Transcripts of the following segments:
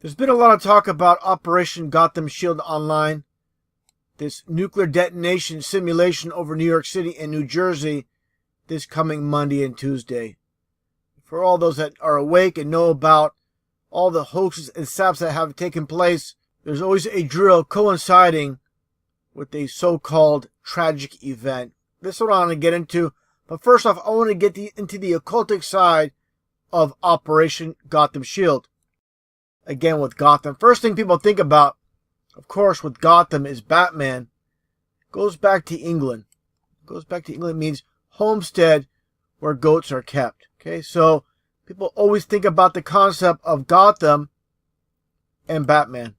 There's been a lot of talk about Operation Gotham Shield online, this nuclear detonation simulation over New York City and New Jersey this coming Monday and Tuesday. For all those that are awake and know about all the hoaxes and saps that have taken place, there's always a drill coinciding with a so-called tragic event. This is what I want to get into, but first off, I want to get into the occultic side of Operation Gotham Shield. Again, with Gotham, first thing people think about, of course, with Gotham is Batman. Goes back to England. Goes back to England means homestead where goats are kept. Okay, so people always think about the concept of Gotham and Batman.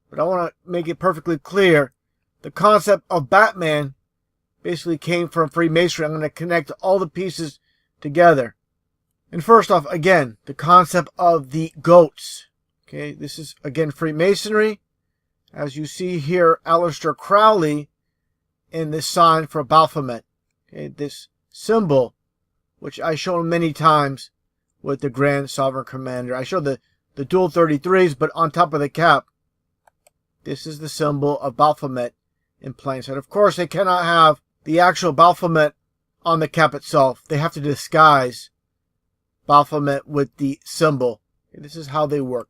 But I want to make it perfectly clear. The concept of Batman basically came from Freemasonry. I'm going to connect all the pieces together. And first off, again, the concept of the goats. Okay, this is, again, Freemasonry. As you see here, Aleister Crowley in this sign for Baphomet. Okay, this symbol, which I shown many times with the Grand Sovereign Commander. I showed the dual 33s, but on top of the cap, this is the symbol of Baphomet in plain sight. Of course, they cannot have the actual Baphomet on the cap itself. They have to disguise Baphomet with the symbol. Okay, this is how they work.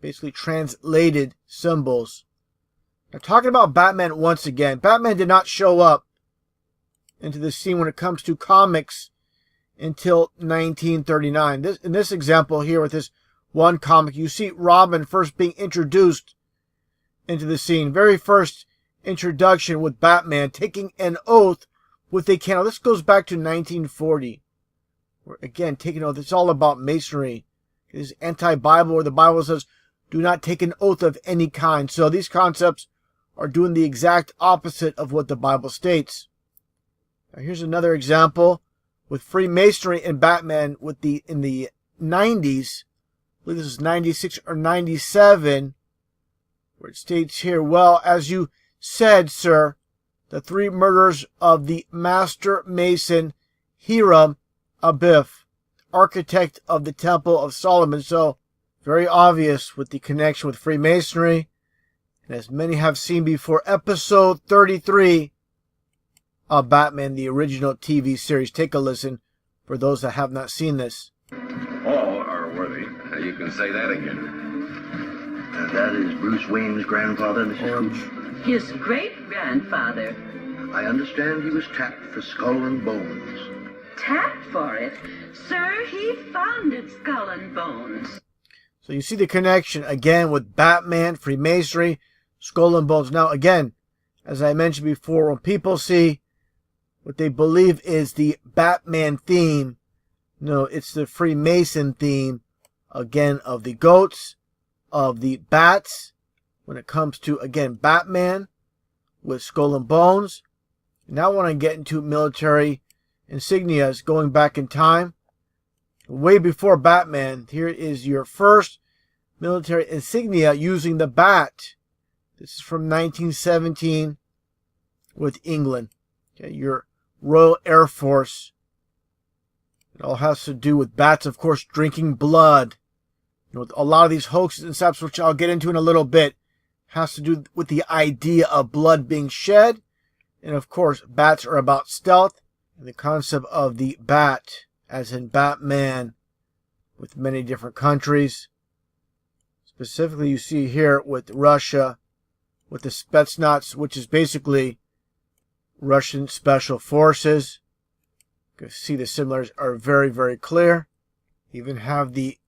Basically translated symbols. Now, talking about Batman once again, Batman did not show up into the scene when it comes to comics until 1939. In this example here with this one comic, you see Robin first being introduced into the scene. Very first introduction with Batman taking an oath with a candle. This goes back to 1940. Where, again, taking an oath. It's all about masonry. It is anti-Bible, where the Bible says, do not take an oath of any kind. So these concepts are doing the exact opposite of what the Bible states. Now here's another example with Freemasonry and Batman in the 90s. I believe this is 96 or 97, where it states here, well, as you said, sir, the three murders of the Master Mason Hiram Abiff, architect of the Temple of Solomon. So, very obvious with the connection with Freemasonry. And as many have seen before, episode 33 of Batman, the original TV series. Take a listen for those that have not seen this. All are worthy. You can say that again. And that is Bruce Wayne's grandfather, Mrs. Hooch? His great-grandfather. I understand he was tapped for Skull and Bones. Tapped for it? Sir, he founded Skull and Bones. So you see the connection again with Batman, Freemasonry, Skull and Bones. Now again, as I mentioned before, when people see what they believe is the Batman theme, no, it's the Freemason theme, again, of the goats, of the bats, when it comes to, again, Batman with Skull and Bones. Now I want to get into military insignias going back in time. Way before Batman, here is your first military insignia using the bat. This is from 1917 with England. Okay, your Royal Air Force. It all has to do with bats, of course, drinking blood. You know, a lot of these hoaxes and stuff, which I'll get into in a little bit, has to do with the idea of blood being shed. And of course, bats are about stealth. And the concept of the bat, as in Batman, with many different countries. Specifically, you see here with Russia, with the Spetsnaz, which is basically Russian Special Forces. You can see the similarities are very, very clear. You even have the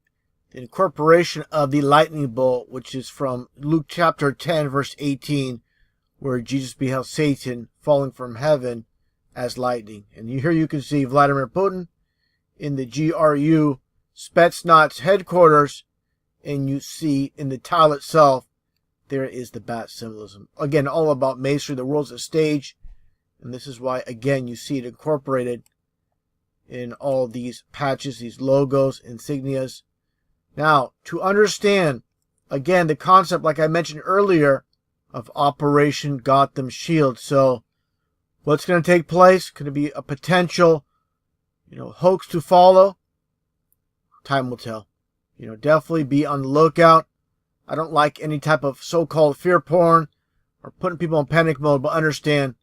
incorporation of the lightning bolt, which is from Luke chapter 10, verse 18, where Jesus beheld Satan falling from heaven as lightning. And here you can see Vladimir Putin in the GRU Spetsnaz headquarters, and you see in the tile itself, there is the bat symbolism. Again, all about masonry. The world's a stage, and this is why, again, you see it incorporated in all these patches, these logos, insignias. Now, to understand, again, the concept, like I mentioned earlier, of Operation Gotham Shield. So, what's going to take place? Could it be a potential, hoax to follow? Time will tell. definitely be on the lookout. I don't like any type of so-called fear porn or putting people in panic mode, but understand,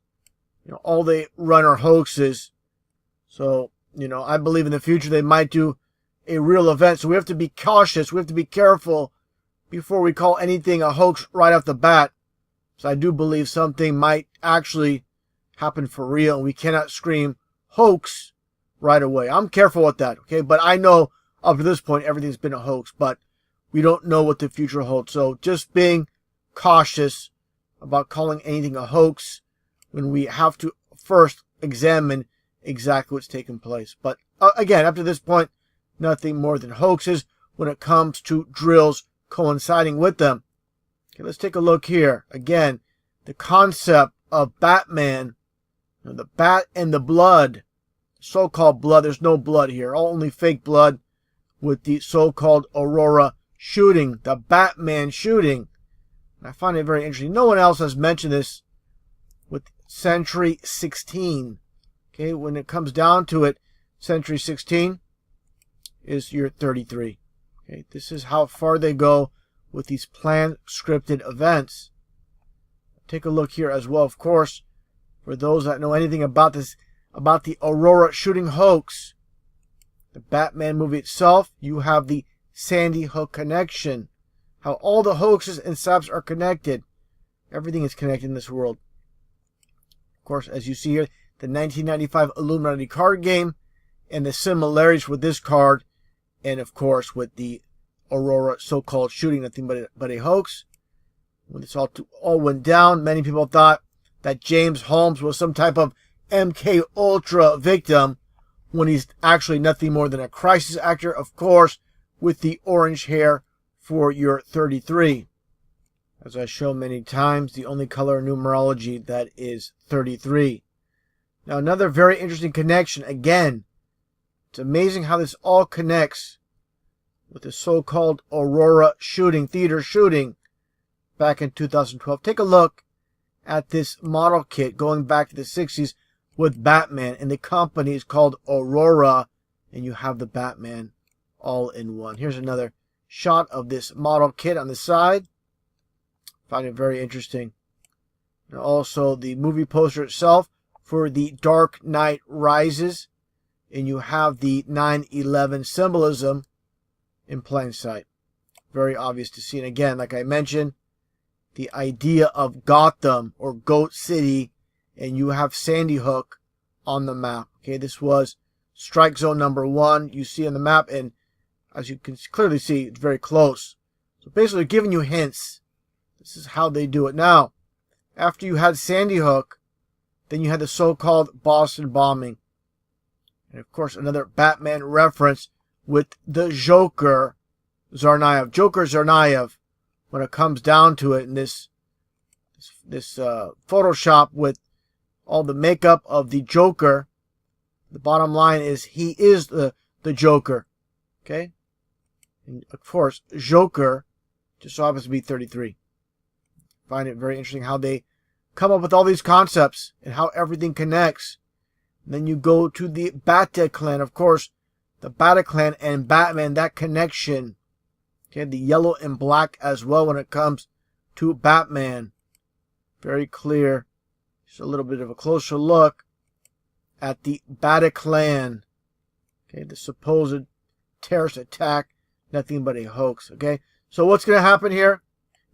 all they run are hoaxes. So, I believe in the future they might do a real event. So we have to be cautious. We have to be careful before we call anything a hoax right off the bat. So I do believe something might actually happen for real, and we cannot scream hoax right away. I'm careful with that, okay? But I know up to this point everything's been a hoax, but we don't know what the future holds. So just being cautious about calling anything a hoax when we have to first examine exactly what's taking place. But again, up to this point, nothing more than hoaxes when it comes to drills coinciding with them. Okay, let's take a look here. Again, the concept of Batman, the bat and the blood, so-called blood. There's no blood here, only fake blood with the so-called Aurora shooting, the Batman shooting. And I find it very interesting. No one else has mentioned this with Century 16. Okay, when it comes down to it, Century 16 is your 33. Okay, this is how far they go with these planned scripted events. Take a look here as well, of course, for those that know anything about this, about the Aurora shooting hoax. The Batman movie itself, you have the Sandy Hook connection. How all the hoaxes and saps are connected. Everything is connected in this world. Of course, as you see here, the 1995 Illuminati card game and the similarities with this card, and of course with the Aurora so-called shooting, nothing but a hoax. When this all went down, many people thought that James Holmes was some type of MK Ultra victim, when he's actually nothing more than a crisis actor, of course, with the orange hair for your 33. As I show many times, the only color in numerology that is 33. Now, another very interesting connection. Again, it's amazing how this all connects with the so-called Aurora shooting, theater shooting back in 2012. Take a look at this model kit going back to the 60s with Batman, and the company is called Aurora, and you have the Batman all in one. Here's another shot of this model kit on the side. Find it very interesting. And also the movie poster itself for The Dark Knight Rises, and you have the 9/11 symbolism in plain sight. Very obvious to see. And again, like I mentioned, the idea of Gotham or Goat City, and you have Sandy Hook on the map. Okay, this was strike zone number 1. You see on the map, and as you can clearly see, it's very close. So basically giving you hints. This is how they do it. Now, after you had Sandy Hook, then you had the so-called Boston bombing. And of course, another Batman reference with the Joker Tsarnaev. Joker Tsarnaev, when it comes down to it, in this Photoshop with all the makeup of the Joker, the bottom line is he is the Joker. Okay? And of course, Joker just so happens to be 33. Find it very interesting how they come up with all these concepts and how everything connects. And then you go to the Bataclan, of course, the Bataclan and Batman, that connection. Okay, the yellow and black as well when it comes to Batman. Very clear. Just a little bit of a closer look at the Bataclan. Okay, the supposed terrorist attack, nothing but a hoax. Okay, so what's going to happen here?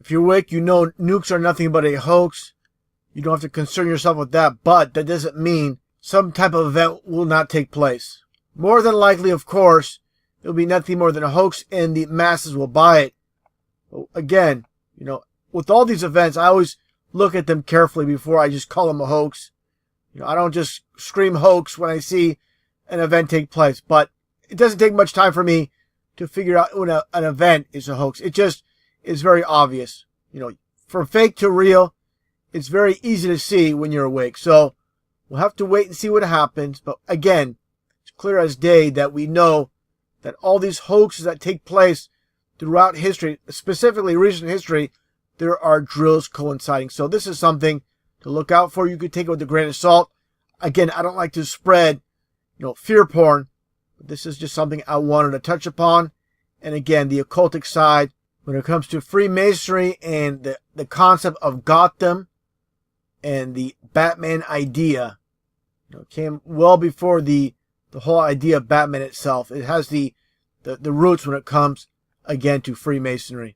If you're awake, you know nukes are nothing but a hoax. You don't have to concern yourself with that, but that doesn't mean some type of event will not take place. More than likely, of course, it'll be nothing more than a hoax and the masses will buy it. Again, with all these events, I always look at them carefully before I just call them a hoax. I don't just scream hoax when I see an event take place, but it doesn't take much time for me to figure out when an event is a hoax. It just is very obvious. From fake to real, it's very easy to see when you're awake. So we'll have to wait and see what happens. But again, it's clear as day that we know that all these hoaxes that take place throughout history, specifically recent history, there are drills coinciding. So this is something to look out for. You could take it with a grain of salt. Again, I don't like to spread, fear porn. But this is just something I wanted to touch upon and again, the occultic side when it comes to Freemasonry and the concept of Gotham and the Batman idea. Came well before the whole idea of Batman itself. It has the roots when it comes, again, to Freemasonry.